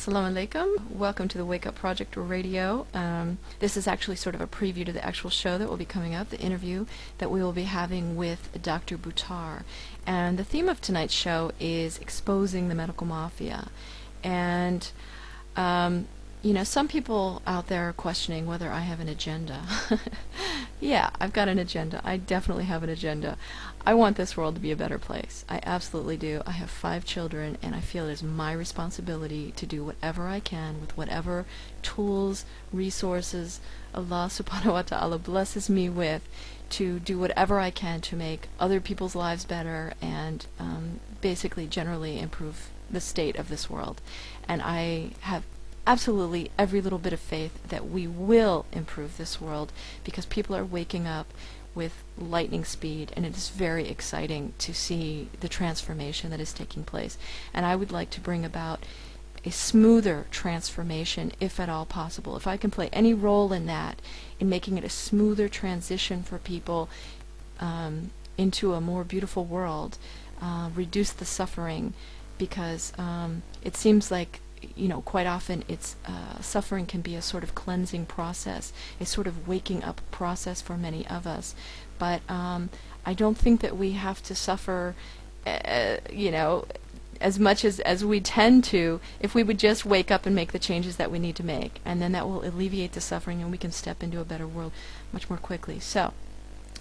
Assalamu alaikum. Welcome to the Wake Up Project Radio. This is actually sort of a preview to the actual show that will be coming up, the interview that we will be having with Dr. Buttar. And the theme of tonight's show is exposing the medical mafia. And, some people out there are questioning whether I have an agenda. Yeah, I've got an agenda. I definitely have an agenda. I want this world to be a better place. I absolutely do. I have 5 children, and I feel it is my responsibility to do whatever I can with whatever tools, resources Allah subhanahu wa ta'ala blesses me with, to do whatever I can to make other people's lives better and basically generally improve the state of this world. And I have absolutely every little bit of faith that we will improve this world, because people are waking up with lightning speed, and it is very exciting to see the transformation that is taking place. And I would like to bring about a smoother transformation, if at all possible. If I can play any role in that, in making it a smoother transition for people into a more beautiful world, reduce the suffering, because it seems like quite often it's suffering can be a sort of cleansing process, a sort of waking up process for many of us. But I don't think that we have to suffer, as much as we tend to, if we would just wake up and make the changes that we need to make. And then that will alleviate the suffering, and we can step into a better world much more quickly. So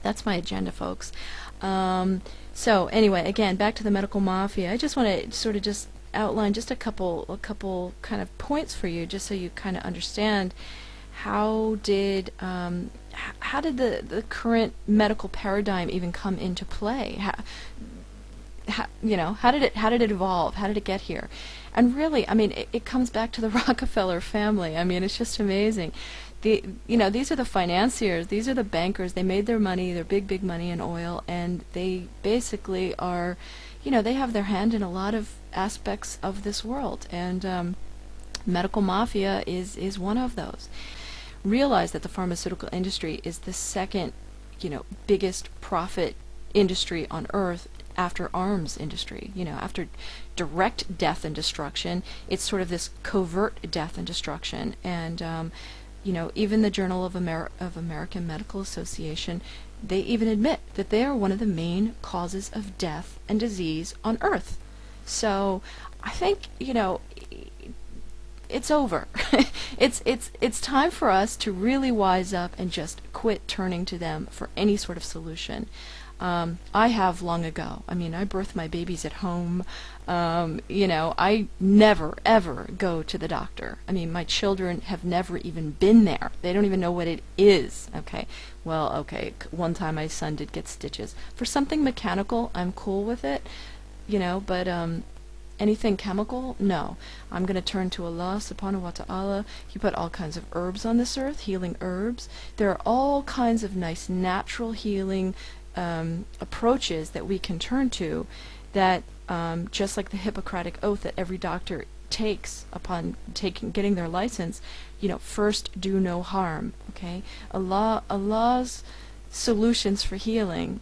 that's my agenda, folks. So anyway, again, back to the medical mafia. I just want to sort of just outline just a couple kind of points for you, just so you kind of understand how did the current medical paradigm even come into play? How did it evolve? How did it get here? And really, I mean, it comes back to the Rockefeller family. I mean, it's just amazing. These are the financiers, these are the bankers. They made their money, their big money in oil, and they basically are, they have their hand in a lot of aspects of this world, and medical mafia is one of those. Realize that the pharmaceutical industry is the second, biggest profit industry on earth after arms industry. After direct death and destruction, it's sort of this covert death and destruction. And even the Journal of American Medical Association, they even admit that they are one of the main causes of death and disease on earth. So I think, it's over. It's time for us to really wise up and just quit turning to them for any sort of solution. I have long ago. I mean, I birthed my babies at home. I never, ever go to the doctor. I mean, my children have never even been there. They don't even know what it is. Okay. Well, okay. One time my son did get stitches. For something mechanical, I'm cool with it. But anything chemical, no. I'm going to turn to Allah subhanahu wa ta'ala. He put all kinds of herbs on this earth, healing herbs. There are all kinds of nice natural healing approaches that we can turn to, that just like the Hippocratic oath that every doctor takes upon getting their license, first do no harm. Okay, Allah's solutions for healing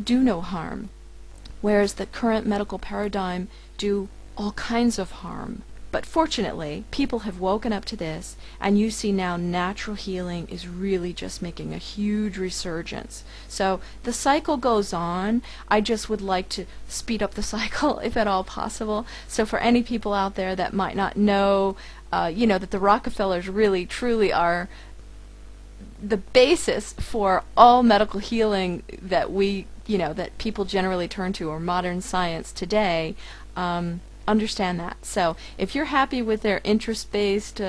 do no harm, whereas the current medical paradigm do all kinds of harm. But fortunately, people have woken up to this, and you see now natural healing is really just making a huge resurgence. So the cycle goes on. I just would like to speed up the cycle, if at all possible. So for any people out there that might not know, that the Rockefellers really, truly are the basis for all medical healing that that people generally turn to, or modern science today, understand that. So if you're happy with their interest-based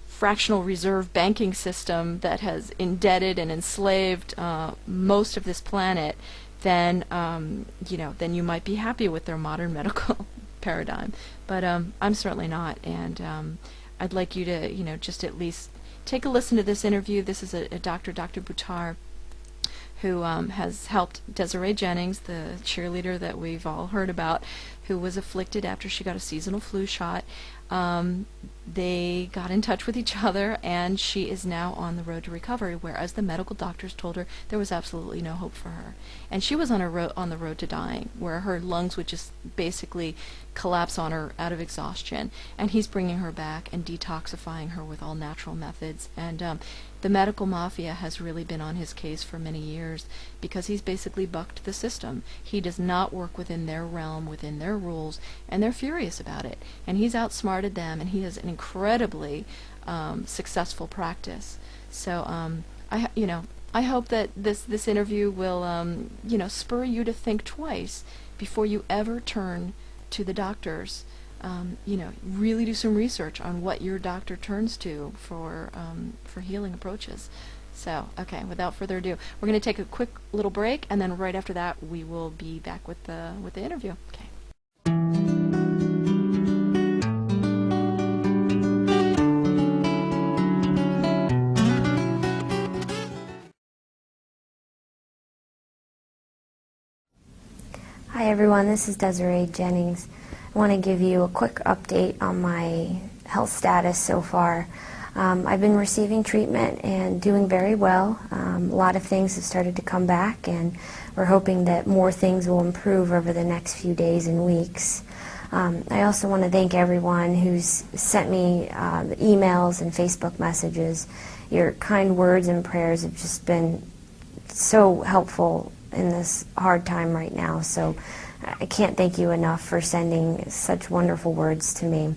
fractional reserve banking system that has indebted and enslaved most of this planet, then then you might be happy with their modern medical paradigm. But I'm certainly not, and I'd like you to just at least take a listen to this interview. This is a Dr. Buttar, who has helped Desiree Jennings, the cheerleader that we've all heard about, who was afflicted after she got a seasonal flu shot. They got in touch with each other, and she is now on the road to recovery, whereas the medical doctors told her there was absolutely no hope for her. And she was on the road to dying, where her lungs would just basically collapse on her out of exhaustion. And he's bringing her back and detoxifying her with all natural methods. And the medical mafia has really been on his case for many years because he's basically bucked the system. He does not work within their realm, within their rules, and they're furious about it. And he's outsmarted them, and he has an incredibly successful practice. So I hope that this interview will spur you to think twice before you ever turn to the doctors. Really do some research on what your doctor turns to for healing approaches. So, okay, without further ado, we're going to take a quick little break, and then right after that, we will be back with the interview. Okay. Hi everyone, this is Desiree Jennings. I want to give you a quick update on my health status so far. I've been receiving treatment and doing very well. A lot of things have started to come back, and we're hoping that more things will improve over the next few days and weeks. I also want to thank everyone who's sent me emails and Facebook messages. Your kind words and prayers have just been so helpful in this hard time right now, so I can't thank you enough for sending such wonderful words to me.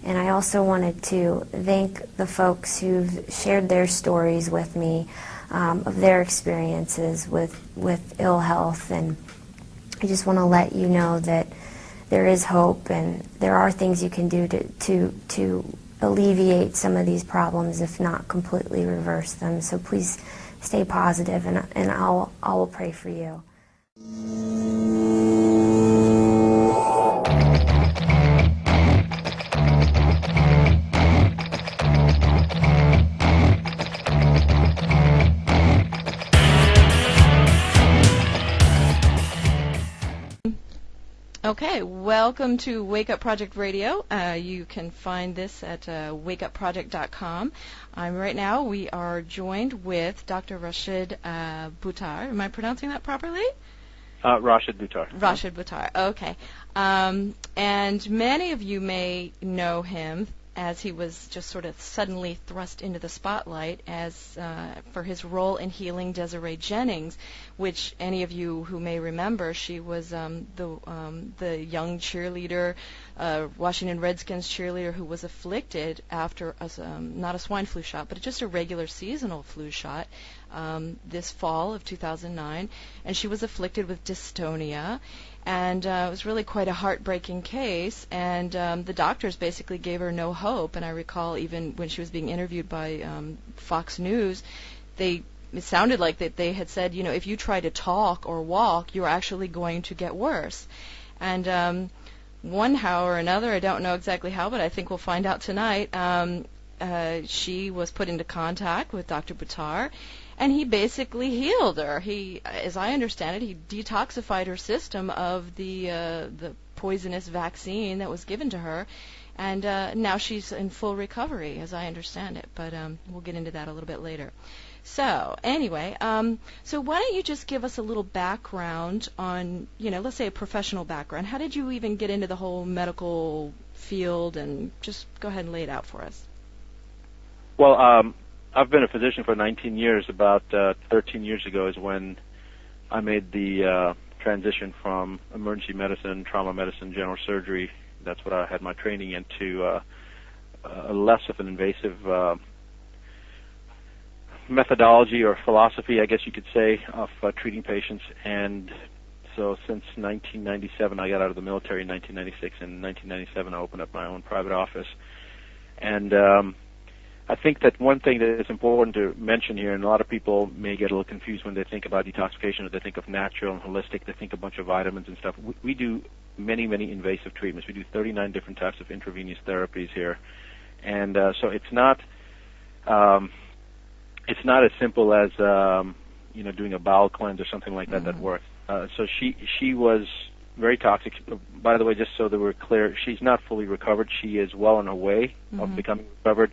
And I also wanted to thank the folks who've shared their stories with me of their experiences with ill health, and I just want to let you know that there is hope and there are things you can do to alleviate some of these problems, if not completely reverse them. So please stay positive, and I will pray for you. Okay, welcome to Wake Up Project Radio. You can find this at wakeupproject.com. We are joined with Dr. Rashid Buttar. Am I pronouncing that properly? Rashid Buttar. Rashid Buttar, okay. And many of you may know him as he was just sort of suddenly thrust into the spotlight as for his role in healing Desiree Jennings, which any of you who may remember, she was the young cheerleader, Washington Redskins cheerleader who was afflicted after not a swine flu shot, but just a regular seasonal flu shot this fall of 2009, and she was afflicted with dystonia. And it was really quite a heartbreaking case, and the doctors basically gave her no hope. And I recall even when she was being interviewed by Fox News, it sounded like that they had said, if you try to talk or walk, you're actually going to get worse. And one how or another, I don't know exactly how, but I think we'll find out tonight, she was put into contact with Dr. Buttar, and he basically healed her. He, as I understand it, he detoxified her system of the poisonous vaccine that was given to her, and now she's in full recovery, as I understand it. But we'll get into that a little bit later. So anyway, so why don't you just give us a little background on, let's say a professional background. How did you even get into the whole medical field, and just go ahead and lay it out for us. Well, I've been a physician for 19 years. About 13 years ago is when I made the transition from emergency medicine, trauma medicine, general surgery. That's what I had my training into, less of an invasive methodology or philosophy, I guess you could say, of treating patients. And so since 1997, I got out of the military in 1996. In 1997, I opened up my own private office. And I think that one thing that is important to mention here, and a lot of people may get a little confused when they think about detoxification, or they think of natural and holistic, they think a bunch of vitamins and stuff. We do many, many invasive treatments. We do 39 different types of intravenous therapies here. And so it's not as simple as doing a bowel cleanse or something like that that works. So she was very toxic. By the way, just so that we're clear, she's not fully recovered. She is well on her way of becoming recovered.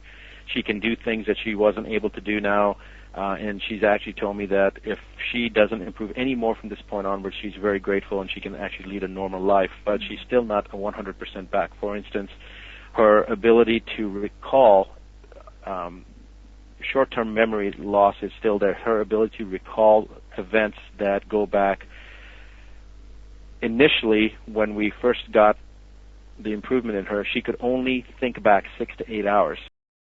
She can do things that she wasn't able to do now, and she's actually told me that if she doesn't improve any more from this point onward, she's very grateful and she can actually lead a normal life, but she's still not 100% back. For instance, her ability to recall, short-term memory loss is still there. Her ability to recall events that go back initially, when we first got the improvement in her, she could only think back 6 to 8 hours.